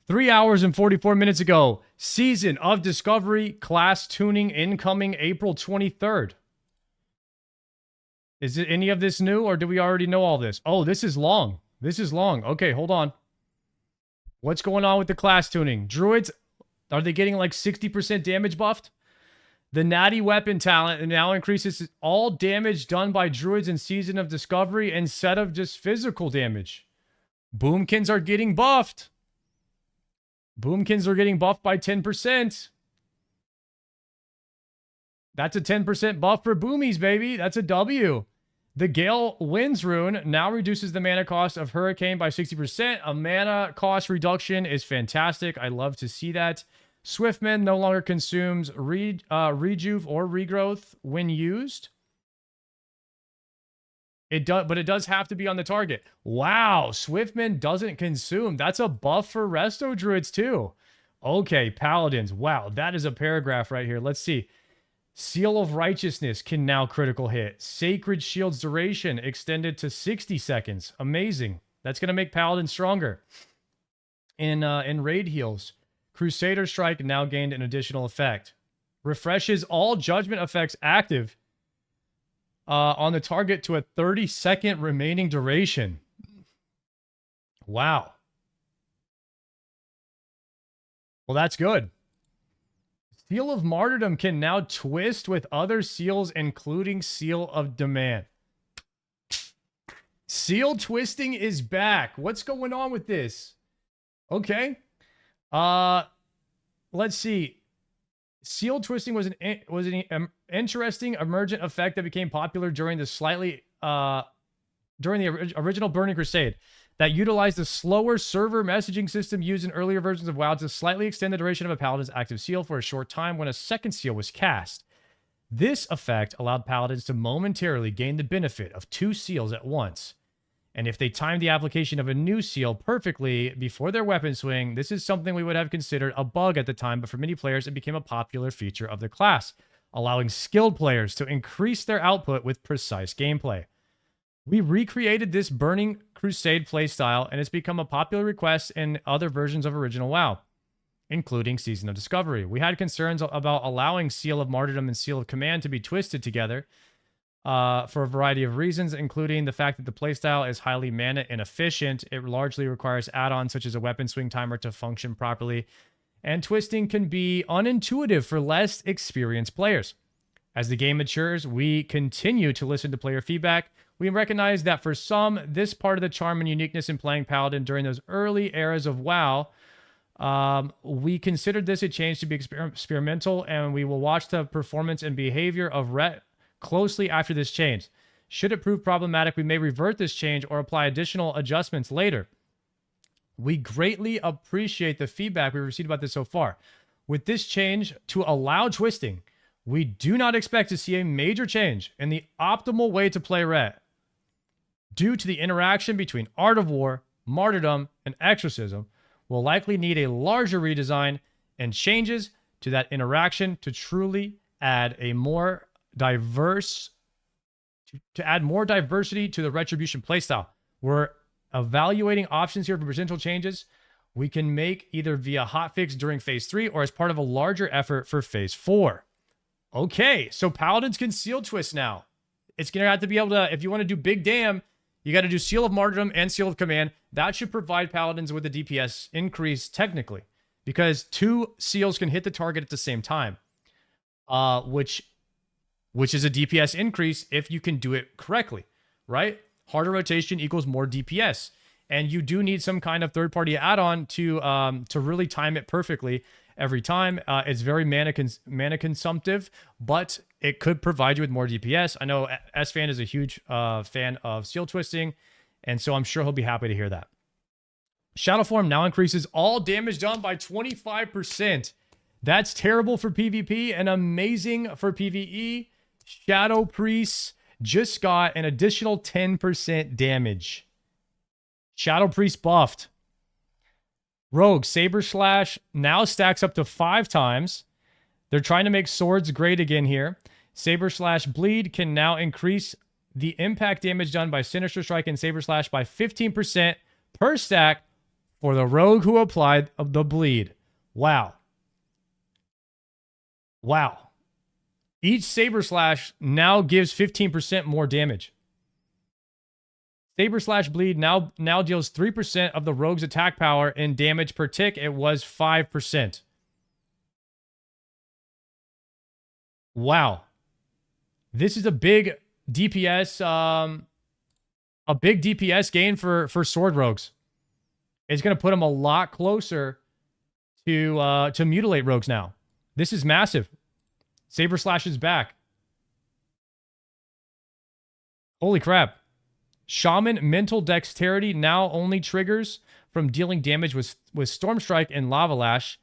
3 hours and 44 minutes ago. Season of Discovery class tuning incoming April 23rd. Is it any of this new, or do we already know all this? Oh, this is long. This is long. Okay, hold on. What's going on with the class tuning? Druids, are they getting like 60% damage buffed? The natty weapon talent now increases all damage done by druids in Season of Discovery instead of just physical damage. Boomkins are getting buffed. Boomkins are getting buffed by 10%. That's a 10% buff for boomies, baby. That's a W. The Gale Winds rune now reduces the mana cost of Hurricane by 60%. A mana cost reduction is fantastic. I love to see that. Swiftman no longer consumes rejuve or regrowth when used. It does, but it does have to be on the target. Wow, Swiftman doesn't consume. That's a buff for Resto Druids too. Okay, Paladins. Wow, that is a paragraph right here. Let's see. Seal of Righteousness can now critical hit. Sacred Shield's duration extended to 60 seconds. Amazing. That's going to make Paladin stronger. In raid heals, Crusader Strike now gained an additional effect. Refreshes all judgment effects active on the target to a 30-second remaining duration. Wow. Well, that's good. Seal of Martyrdom can now twist with other seals, including Seal of Demand. Seal twisting is back. What's going on with this? Okay. Let's see. Seal twisting was an interesting emergent effect that became popular during the original Burning Crusade that utilized the slower server messaging system used in earlier versions of WoW to slightly extend the duration of a Paladin's active seal for a short time when a second seal was cast. This effect allowed Paladins to momentarily gain the benefit of 2 seals at once. And if they timed the application of a new seal perfectly before their weapon swing, this is something we would have considered a bug at the time, but for many players, it became a popular feature of the class, allowing skilled players to increase their output with precise gameplay. We recreated this Burning Crusade playstyle, and it's become a popular request in other versions of original WoW, including Season of Discovery. We had concerns about allowing Seal of Martyrdom and Seal of Command to be twisted together for a variety of reasons, including the fact that the playstyle is highly mana inefficient. It largely requires add-ons such as a weapon swing timer to function properly, and twisting can be unintuitive for less experienced players. As the game matures, we continue to listen to player feedback. We recognize that for some, this part of the charm and uniqueness in playing Paladin during those early eras of WoW, we considered this a change to be experimental, and we will watch the performance and behavior of Ret closely after this change. Should it prove problematic, we may revert this change or apply additional adjustments later. We greatly appreciate the feedback we've received about this so far. With this change to allow twisting, we do not expect to see a major change in the optimal way to play Ret, due to the interaction between Art of War, Martyrdom, and Exorcism. We'll likely need a larger redesign and changes to that interaction to truly add a more diverse, to add more diversity to the Retribution playstyle. We're evaluating options here for potential changes we can make either via hotfix during Phase 3 or as part of a larger effort for Phase 4. Okay, so Paladins can seal twist now. It's going to have to be able to, if you want to do big damn, you got to do Seal of Martyrdom and Seal of Command. That should provide Paladins with a DPS increase technically, because 2 seals can hit the target at the same time, which is a DPS increase if you can do it correctly, right? Harder rotation equals more DPS, and you do need some kind of third-party add-on to really time it perfectly every time. It's very mana consumptive, but it could provide you with more DPS. I know S-Fan is a huge fan of seal twisting, and so I'm sure he'll be happy to hear that. Shadow Form now increases all damage done by 25%. That's terrible for PvP and amazing for PvE. Shadow Priests just got an additional 10% damage. Shadow Priest buffed. Rogue Saber Slash now stacks up to 5 times. They're trying to make swords great again here. Saber Slash Bleed can now increase the impact damage done by Sinister Strike and Saber Slash by 15% per stack for the rogue who applied the bleed. Wow. Wow. Each Saber Slash now gives 15% more damage. Saber Slash Bleed now deals 3% of the rogue's attack power in damage per tick. It was 5%. Wow. This is a big DPS, gain for sword rogues. It's going to put them a lot closer to mutilate rogues now. This is massive. Saber Slash is back. Holy crap. Shaman Mental Dexterity now only triggers from dealing damage with Storm Strike and Lava Lash,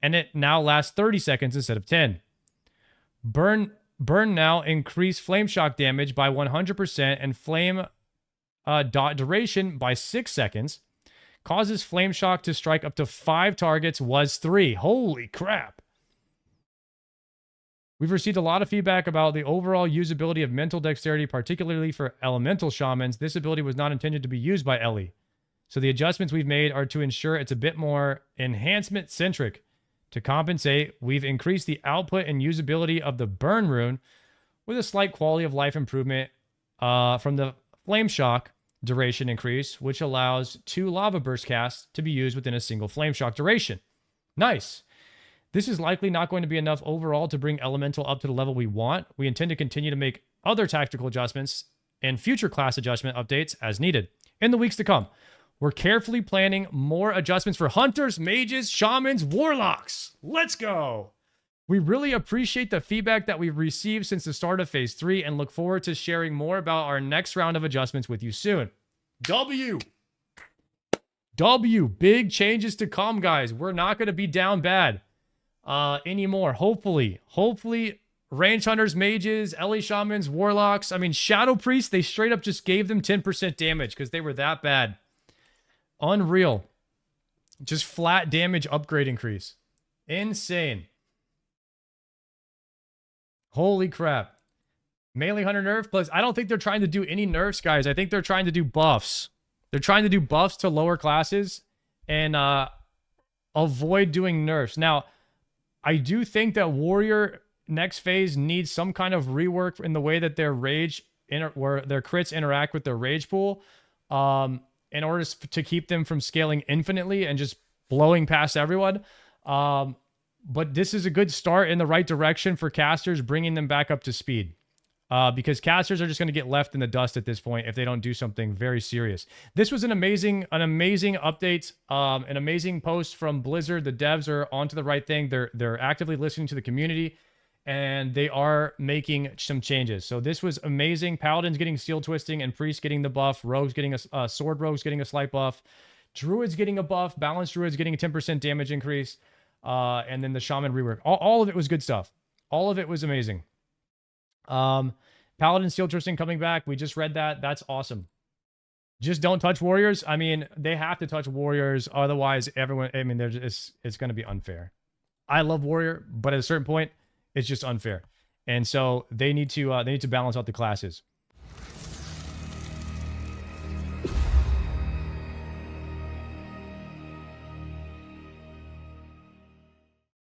and it now lasts 30 seconds instead of 10. Burn now increase Flame Shock damage by 100% and Flame dot duration by 6 seconds. Causes Flame Shock to strike up to 5 targets, was 3. Holy crap. We've received a lot of feedback about the overall usability of Mental Dexterity, particularly for Elemental Shamans. This ability was not intended to be used by Ellie. So the adjustments we've made are to ensure it's a bit more enhancement-centric. To compensate, we've increased the output and usability of the Burn rune with a slight quality of life improvement from the Flame Shock duration increase, which allows 2 Lava Burst casts to be used within a single Flame Shock duration. Nice. This is likely not going to be enough overall to bring Elemental up to the level we want. We intend to continue to make other tactical adjustments and future class adjustment updates as needed in the weeks to come. We're carefully planning more adjustments for Hunters, Mages, Shamans, Warlocks. Let's go! We really appreciate the feedback that we've received since the start of Phase 3 and look forward to sharing more about our next round of adjustments with you soon. W! Big changes to come, guys. We're not going to be down bad anymore. Hopefully, Range Hunters, Mages, Ellie Shamans, Warlocks. I mean, Shadow Priests, they straight up just gave them 10% damage because they were that bad. Unreal. Just flat damage upgrade increase. Insane. Holy crap. Melee Hunter nerf, plus I don't think they're trying to do any nerfs, guys. I think they're trying to do buffs. They're trying to do buffs to lower classes and avoid doing nerfs. Now, I do think that Warrior next phase needs some kind of rework in the way that their where their crits interact with their rage pool in order to keep them from scaling infinitely and just blowing past everyone. But this is a good start in the right direction for casters, bringing them back up to speed. Because casters are just going to get left in the dust at this point if they don't do something very serious. This was an amazing update, an amazing post from Blizzard. The devs are onto the right thing. They're actively listening to the community, and they are making some changes. So this was amazing. Paladin's getting Steel Twisting, and Priest getting the buff. Rogues getting Sword Rogues getting a slight buff. Druid's getting a buff. Balanced Druid's getting a 10% damage increase. And then the Shaman rework. All of it was good stuff. All of it was amazing. Paladin Steel Twisting coming back. We just read that. That's awesome. Just don't touch Warriors. I mean, they have to touch Warriors. Otherwise, everyone, I mean, it's going to be unfair. I love Warrior, but at a certain point, it's just unfair. And so they need to balance out the classes.